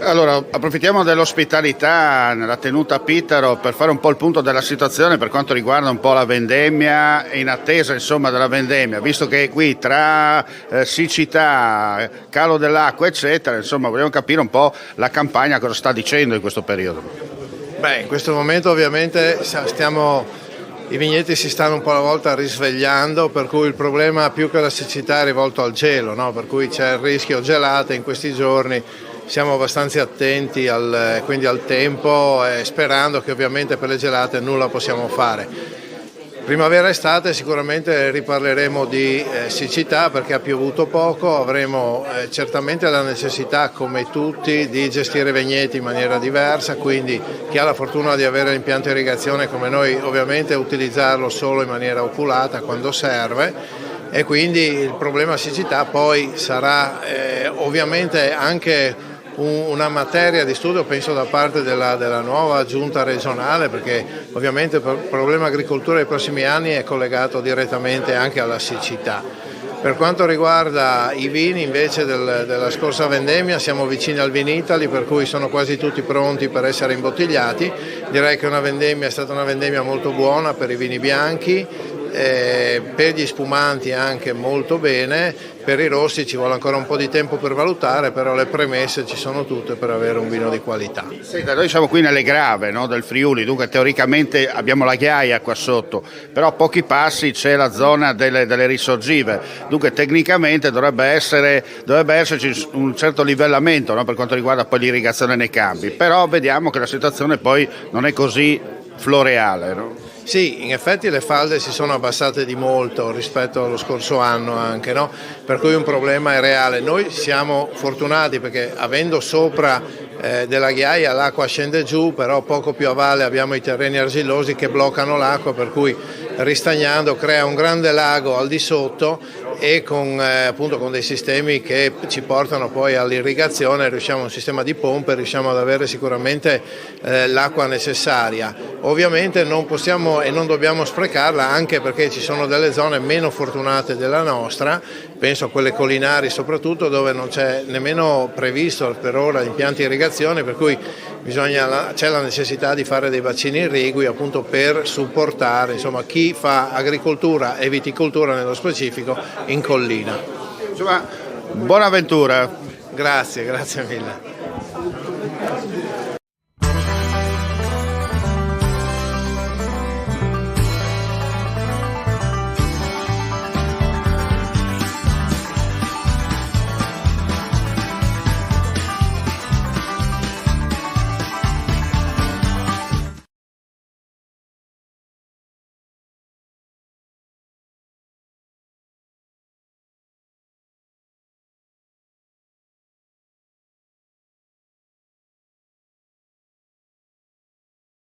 Allora, approfittiamo dell'ospitalità nella tenuta Pittaro per fare un po' il punto della situazione per quanto riguarda un po' la vendemmia e in attesa insomma della vendemmia, visto che qui tra siccità, calo dell'acqua eccetera, insomma vogliamo capire un po' la campagna cosa sta dicendo in questo periodo. Beh, in questo momento ovviamente i vigneti si stanno un po' alla volta risvegliando, per cui il problema più che la siccità è rivolto al gelo, no? Per cui c'è il rischio gelate in questi giorni. Siamo abbastanza attenti quindi al tempo, sperando che ovviamente per le gelate nulla possiamo fare. Primavera estate sicuramente riparleremo di siccità perché ha piovuto poco, avremo certamente la necessità come tutti di gestire i vigneti in maniera diversa, quindi chi ha la fortuna di avere l'impianto irrigazione come noi ovviamente utilizzarlo solo in maniera oculata quando serve. E quindi il problema siccità poi sarà ovviamente anche una materia di studio, penso, da parte della nuova giunta regionale, perché ovviamente il problema agricoltura dei prossimi anni è collegato direttamente anche alla siccità. Per quanto riguarda i vini invece della scorsa vendemmia siamo vicini al Vinitaly, per cui sono quasi tutti pronti per essere imbottigliati. Direi che è stata una vendemmia molto buona per i vini bianchi, per gli spumanti anche molto bene, per i rossi ci vuole ancora un po' di tempo per valutare, però le premesse ci sono tutte per avere un vino di qualità. Senta, noi siamo qui nelle Grave, no, del Friuli, dunque teoricamente abbiamo la ghiaia qua sotto, però a pochi passi c'è la zona delle risorgive, dunque tecnicamente dovrebbe esserci un certo livellamento, no, per quanto riguarda poi l'irrigazione nei campi, però vediamo che la situazione poi non è così floreale, no? Sì, in effetti le falde si sono abbassate di molto rispetto allo scorso anno anche, no? Per cui un problema è reale. Noi siamo fortunati perché avendo sopra della ghiaia l'acqua scende giù, però poco più a valle abbiamo i terreni argillosi che bloccano l'acqua, per cui ristagnando crea un grande lago al di sotto e appunto con dei sistemi che ci portano poi all'irrigazione, riusciamo a un sistema di pompe, riusciamo ad avere sicuramente l'acqua necessaria. Ovviamente non possiamo e non dobbiamo sprecarla, anche perché ci sono delle zone meno fortunate della nostra, penso a quelle collinari soprattutto, dove non c'è nemmeno previsto per ora impianti di irrigazione, per cui c'è la necessità di fare dei bacini irrigui appunto per supportare insomma, chi fa agricoltura e viticoltura nello specifico in collina. Insomma, buona avventura. Grazie mille.